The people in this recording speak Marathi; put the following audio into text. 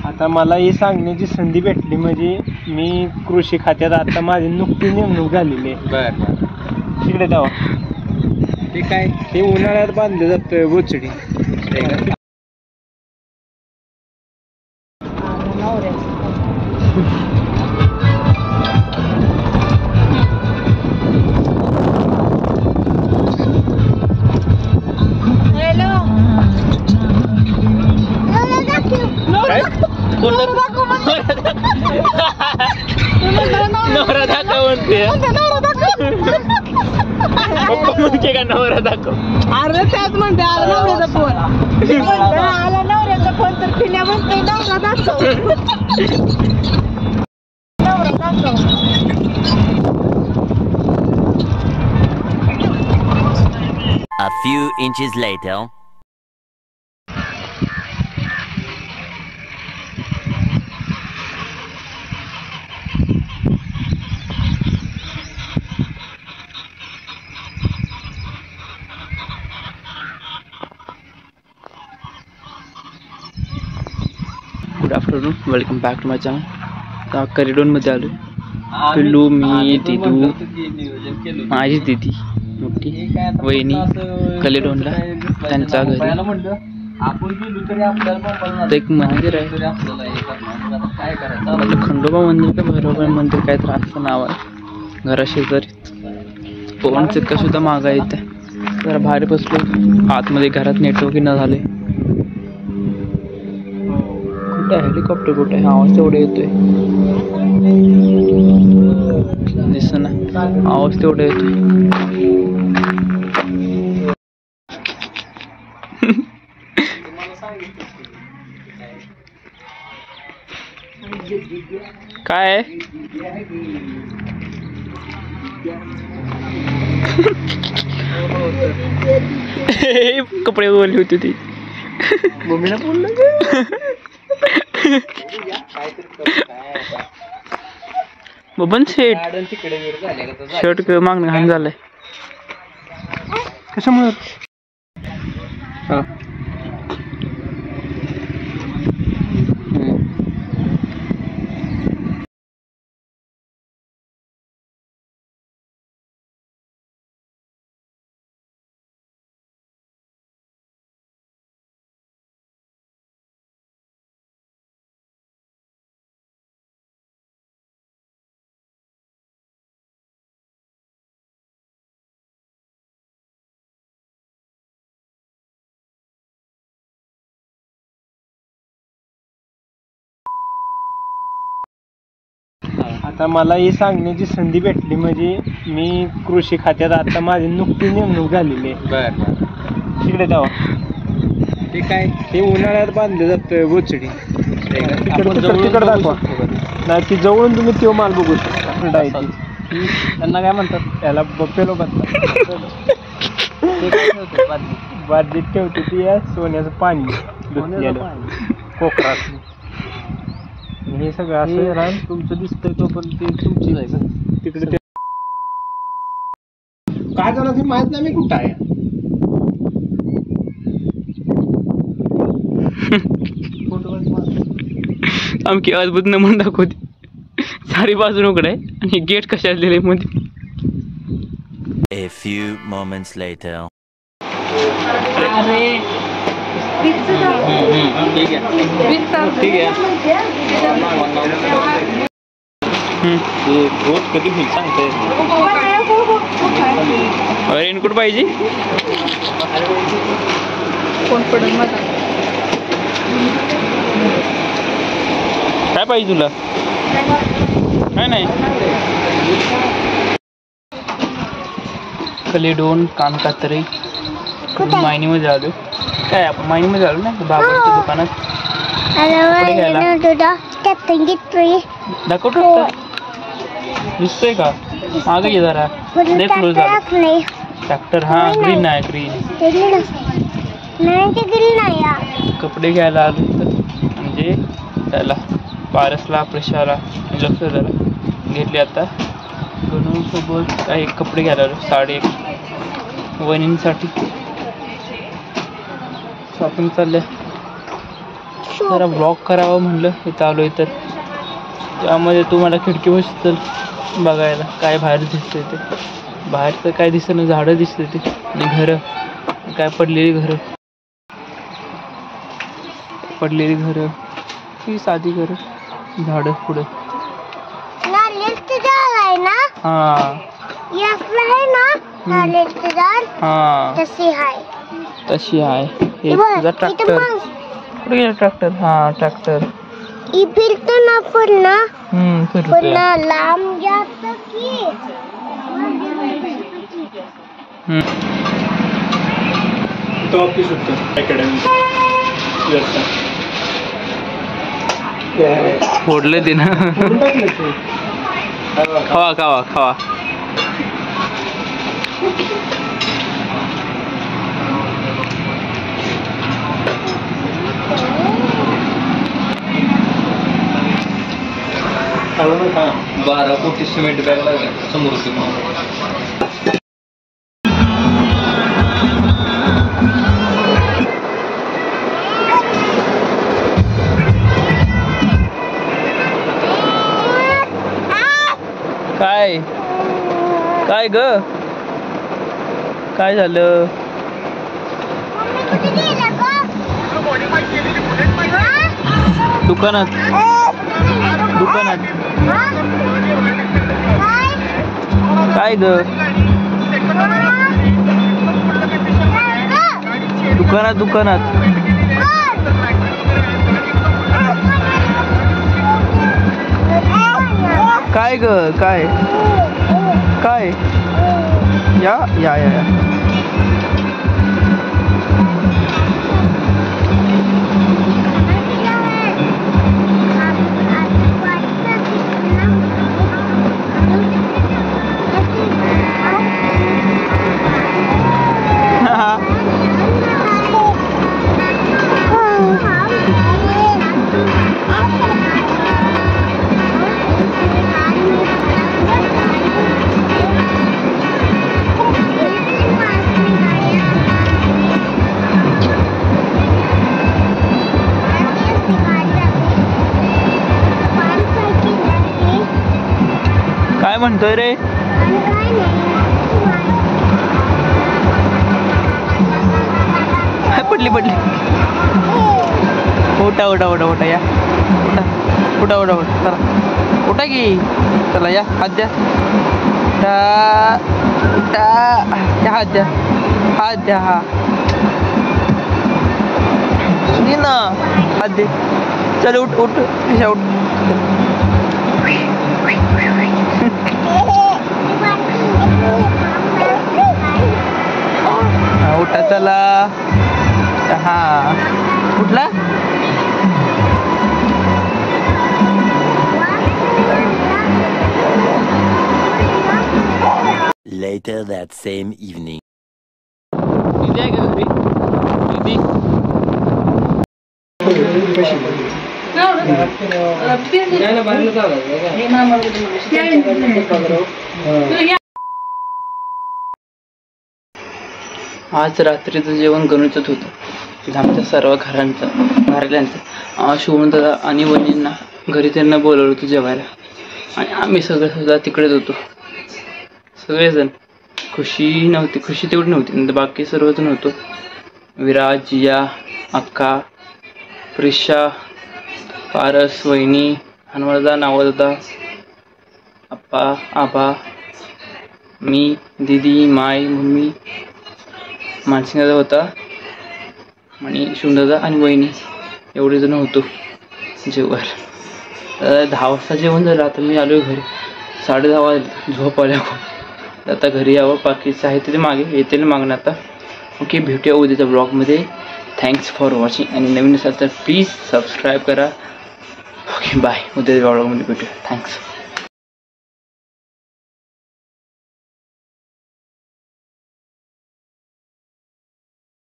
आता मला ही सांगण्याची संधी भेटली म्हणजे मी कृषी खात्यात आता माझी नुकती नेमणूक झालेली आहे. बर तिकडे जावा. ते काय ते उन्हाळ्यात बांधलं जातं बोचडी. नवरा दाखव म्हणते. पप्पा म्हणते का नवरा दाखव. अरे त्याच म्हणते आला नवऱ्याचा फोन. आला नवऱ्याचा फोन तर पिण्या म्हणते नवरा दाखव. नवरा दाखव. A few inches later. Good afternoon, welcome back to my channel. करिडोनमध्ये आलो. पिल्लू, मी, दिदू, माझी दिदी मोठी, वहिनी कलिडोनला त्यांच्या घरी. एक मंदिर आहे आपलं खंडोबा मंदिर का भैरवबा मंदिर काय तर असं नाव आहे. घराशेजारी पवनचं का सुद्धा मागा येते. जरा बाहेर बसलो, आतमध्ये घरात नेटवर्क न झाले. कुठे आहे हेलिकॉप्टर? कुठे आहे? आवाज तेवढा येतोय. दिसत ना, आवाज तेवढा येतोय. काय कपडे बोलली होती ती. मम्मीला बोललं बबन शेट शर्ट मागणं घाण झालंय. कशामुळे? आता मला ही सांगण्याची संधी भेटली म्हणजे मी कृषी खात्यात आता माझी नुकती नेमणूक झालेली आहे. बर तिकडे जावा. ते काय ते उन्हाळ्यात बांधलं जातं बोचडी. तिकडे दाखवा. नाही, ती जवळून तुम्ही तो माल बघू शकता. त्यांना काय म्हणतात? त्याला बफेलो म्हणतात. बादलीत ठेवते ती सोन्याचं पाणी कोकरात. हे सगळं असं रान तुमचं दिसतंय तो, पण ते तुमची जायचं तिकडे. ते काय झालं ते माहित नाही. मी कुठं आहे? आमची अद्भुत नमून दाखवते. सारी बाजू उघड आहे आणि गेट कशा दिले मध्ये. A few moments later. अरे ठीक आहे. रोज कधी होईल सांगते. रेनकोट पाहिजे. कोण पडेल माझा? काय पाहिजे तुला? काय नाही. कलिडोन कानकातरे मायनीमध्ये आलो. काय आपण मायनीमध्ये आलो ना बाबाच्या दुकानात कपडे घ्यायला. दाखवतो दिसतोय का? मागे घे जरा. ट्रॅक्टर. हा ग्रीन आहे. ग्रीन कपडे घ्यायला आलो तर म्हणजे त्याला पारसला प्रशाला लक्षाला घेतले. आता दोन सोबत काही कपडे घ्यायला आलो. साडी वहिनींसाठी शॉपिंग चालल्या. जरा ब्लॉग करावं म्हणलं इथं आलो तर त्यामध्ये तुम्हाला खिडकी बसतील बघायला काय बाहेर दिसतंय ते. बाहेर तर काय दिसत नाही, झाडं दिसते ते आणि घरं काय पडलेली घरं ही साधी घरं, झाडं पुढं. हा तशी आहे. हे तुझा ट्रॅक्टर. कुठे गेला ट्रॅक्टर? हा ट्रॅक्टर फिरतो ना पुन्हा फिरतोय. लांब जात की ऑफिस होतं अकॅडमी फोडलं ते ना. खावा खावा खावा. हा 12 कोटी सिमेंट बॅग लागला समोर काय काय ग काय झालं? दुकानात काय ग? दुकानात काय ग? काय काय या या या या काय म्हणतोय रे? पडली उठा या उठा चला उठा की चला या हात द्या हात द्या हा दे ना हात दे. चल उठ ईशा उठ. उठा चला. हा उठला. Later that same evening. दीदी आहे का घरी? दीदी आज रात्रीचं जेवण गणितच होतं आमच्या सर्व घरातल्यांचं. शिवणदादा आणि वहिनींना घरी त्यांना बोलवलं होतं जेवायला आणि आम्ही सगळे सुद्धा तिकडेच होतो. सगळेजण. खुशी तेवढी नव्हती नंतर बाकी सर्वजण होतो. विराज, जिया, अक्का, प्रिशा, पारस, वहिनी, हनुमदा, नावदादा, आप्पा, आबा, मी, दीदी, माई, मम्मी, मानसिंगदादा होता आणि शिवदादा आणि वहिनी एवढे जण होतो जेवायला. 10 वाजता जेवण झालं. आता मी आलो घरी 10:30 वाजले. झोप आल्या खूप. आता घरी यावं. बाकीचं आहे ते मागे येतील मागणं आता. ओके भेटूया उद्याच्या ब्लॉगमध्ये. थँक्स फॉर वॉचिंग आणि नवीन असाल तर प्लीज सबस्क्राईब करा. Okay bye. उद्याच्या ब्लॉगमध्ये भेटूया. थँक्स.